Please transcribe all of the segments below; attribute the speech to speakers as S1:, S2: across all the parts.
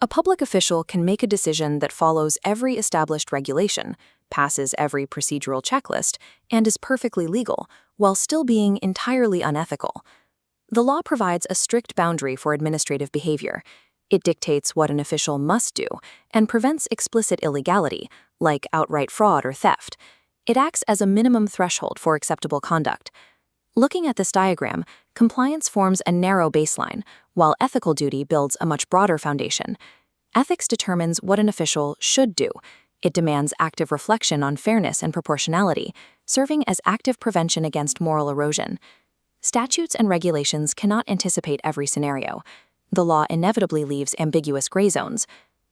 S1: A public official can make a decision that follows every established regulation, passes every procedural checklist, and is perfectly legal, while still being entirely unethical. The law provides a strict boundary for administrative behavior. It dictates what an official must do and prevents explicit illegality, like outright fraud or theft. It acts as a minimum threshold for acceptable conduct. Looking at this diagram, compliance forms a narrow baseline, while ethical duty builds a much broader foundation. Ethics determines what an official should do. It demands active reflection on fairness and proportionality, serving as active prevention against moral erosion. Statutes and regulations cannot anticipate every scenario. The law inevitably leaves ambiguous gray zones.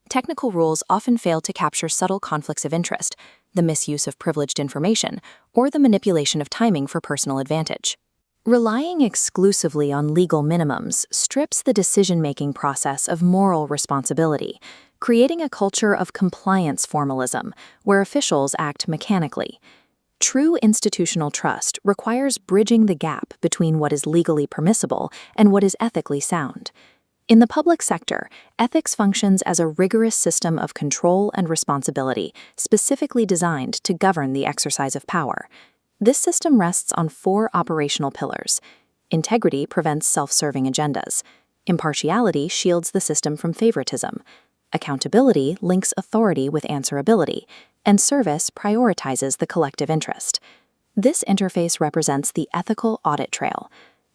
S1: Technical rules often fail to capture subtle conflicts of interest, the misuse of privileged information, or the manipulation of timing for personal advantage. Relying exclusively on legal minimums strips the decision-making process of moral responsibility, creating a culture of compliance formalism where officials act mechanically. True institutional trust requires bridging the gap between what is legally permissible and what is ethically sound. In the public sector, ethics functions as a rigorous system of control and responsibility specifically designed to govern the exercise of power. This system rests on 4 operational pillars. Integrity prevents self-serving agendas. Impartiality shields the system from favoritism. Accountability links authority with answerability. And service prioritizes the collective interest. This interface represents the ethical audit trail.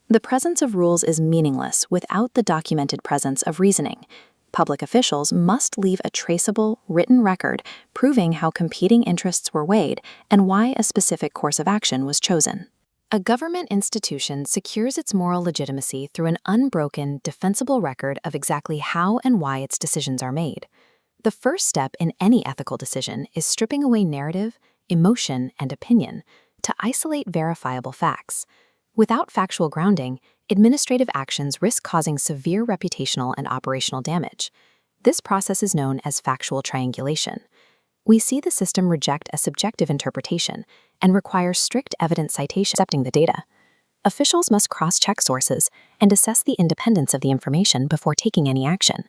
S1: The presence of rules is meaningless without the documented presence of reasoning. Public officials must leave a traceable, written record proving how competing interests were weighed and why a specific course of action was chosen. A government institution secures its moral legitimacy through an unbroken, defensible record of exactly how and why its decisions are made. The first step in any ethical decision is stripping away narrative, emotion, and opinion to isolate verifiable facts. Without factual grounding, administrative actions risk causing severe reputational and operational damage. This process is known as factual triangulation. We see the system reject a subjective interpretation and require strict evidence citation accepting the data. Officials must cross-check sources and assess the independence of the information before taking any action.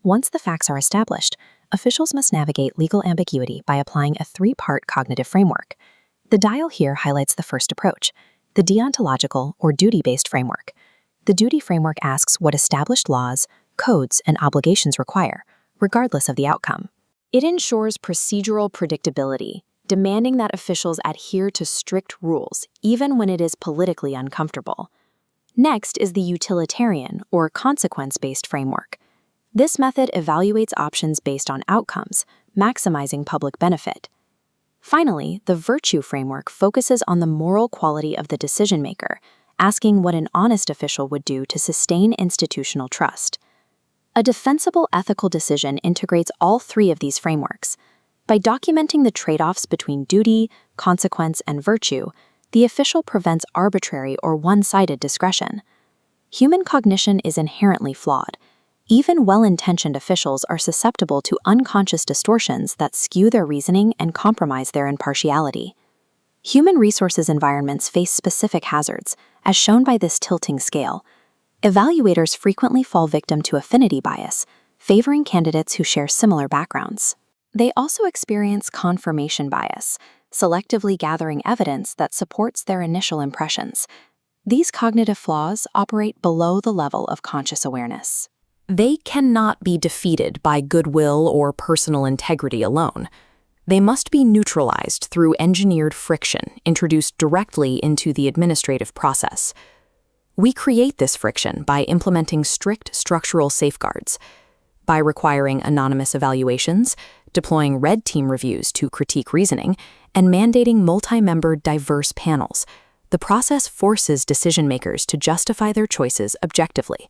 S1: Once the facts are established, officials must navigate legal ambiguity by applying a 3-part cognitive framework. The dial here highlights the first approach, the deontological or duty-based framework. The duty framework asks what established laws, codes, and obligations require, regardless of the outcome. It ensures procedural predictability, demanding that officials adhere to strict rules, even when it is politically uncomfortable. Next is the utilitarian or consequence-based framework. This method evaluates options based on outcomes, maximizing public benefit. Finally, the virtue framework focuses on the moral quality of the decision-maker, asking what an honest official would do to sustain institutional trust. A defensible ethical decision integrates all 3 of these frameworks. By documenting the trade-offs between duty, consequence, and virtue, the official prevents arbitrary or one-sided discretion. Human cognition is inherently flawed. Even well-intentioned officials are susceptible to unconscious distortions that skew their reasoning and compromise their impartiality. Human resources environments face specific hazards, as shown by this tilting scale. Evaluators frequently fall victim to affinity bias, favoring candidates who share similar backgrounds. They also experience confirmation bias, selectively gathering evidence that supports their initial impressions. These cognitive flaws operate below the level of conscious awareness. They cannot be defeated by goodwill or personal integrity alone. They must be neutralized through engineered friction introduced directly into the administrative process. We create this friction by implementing strict structural safeguards, by requiring anonymous evaluations, deploying red team reviews to critique reasoning, and mandating multi-member diverse panels. The process forces decision-makers to justify their choices objectively.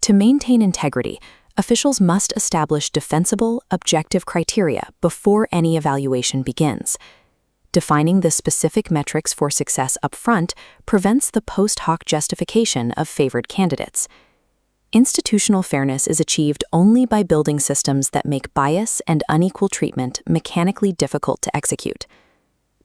S1: To maintain integrity, officials must establish defensible, objective criteria before any evaluation begins. Defining the specific metrics for success upfront prevents the post hoc justification of favored candidates. Institutional fairness is achieved only by building systems that make bias and unequal treatment mechanically difficult to execute.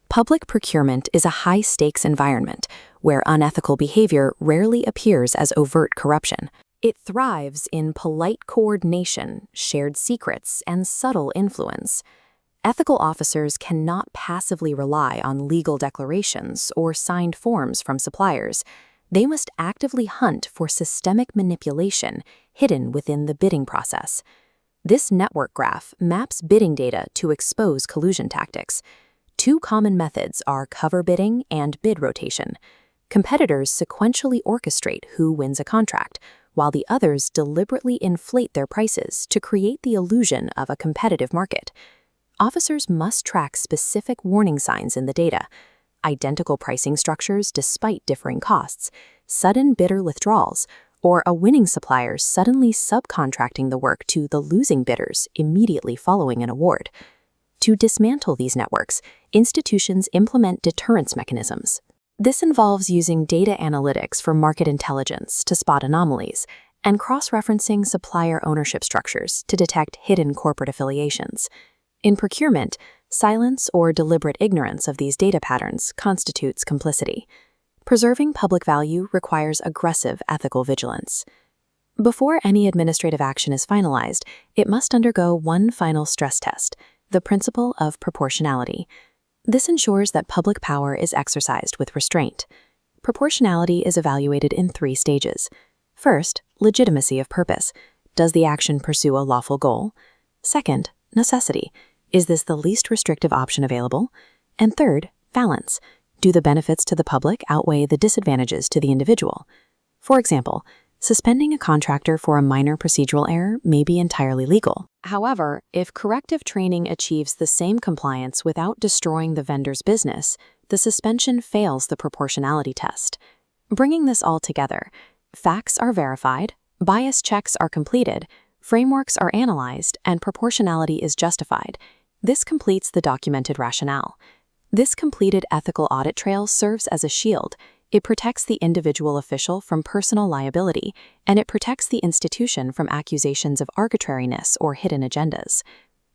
S1: Public procurement is a high-stakes environment where unethical behavior rarely appears as overt corruption. It thrives in polite coordination, shared secrets, and subtle influence. Ethical officers cannot passively rely on legal declarations or signed forms from suppliers. They must actively hunt for systemic manipulation hidden within the bidding process. This network graph maps bidding data to expose collusion tactics. Two common methods are cover bidding and bid rotation. Competitors sequentially orchestrate who wins a contract, while the others deliberately inflate their prices to create the illusion of a competitive market. Officers must track specific warning signs in the data: identical pricing structures despite differing costs, sudden bidder withdrawals, or a winning supplier suddenly subcontracting the work to the losing bidders immediately following an award. To dismantle these networks, institutions implement deterrence mechanisms. This involves using data analytics for market intelligence to spot anomalies and cross-referencing supplier ownership structures to detect hidden corporate affiliations. In procurement, silence or deliberate ignorance of these data patterns constitutes complicity. Preserving public value requires aggressive ethical vigilance. Before any administrative action is finalized, it must undergo one final stress test: the principle of proportionality. This ensures that public power is exercised with restraint. Proportionality is evaluated in 3 stages. First, legitimacy of purpose. Does the action pursue a lawful goal? Second, necessity. Is this the least restrictive option available? And third, balance. Do the benefits to the public outweigh the disadvantages to the individual? For example, suspending a contractor for a minor procedural error may be entirely legal. However, if corrective training achieves the same compliance without destroying the vendor's business, the suspension fails the proportionality test. Bringing this all together, facts are verified, bias checks are completed, frameworks are analyzed, and proportionality is justified. This completes the documented rationale. This completed ethical audit trail serves as a shield. It protects the individual official from personal liability, and it protects the institution from accusations of arbitrariness or hidden agendas.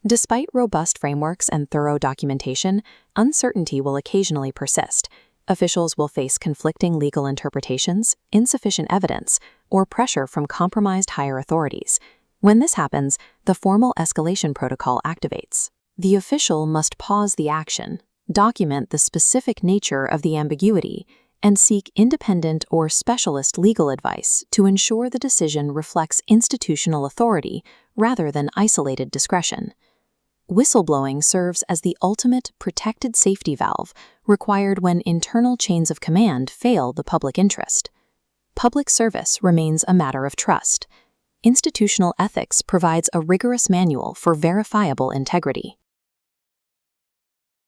S1: Despite robust frameworks and thorough documentation, uncertainty will occasionally persist. Officials will face conflicting legal interpretations, insufficient evidence, or pressure from compromised higher authorities. When this happens, the formal escalation protocol activates. The official must pause the action, document the specific nature of the ambiguity, and seek independent or specialist legal advice to ensure the decision reflects institutional authority rather than isolated discretion. Whistleblowing serves as the ultimate protected safety valve required when internal chains of command fail the public interest. Public service remains a matter of trust. Institutional ethics provides a rigorous manual for verifiable integrity.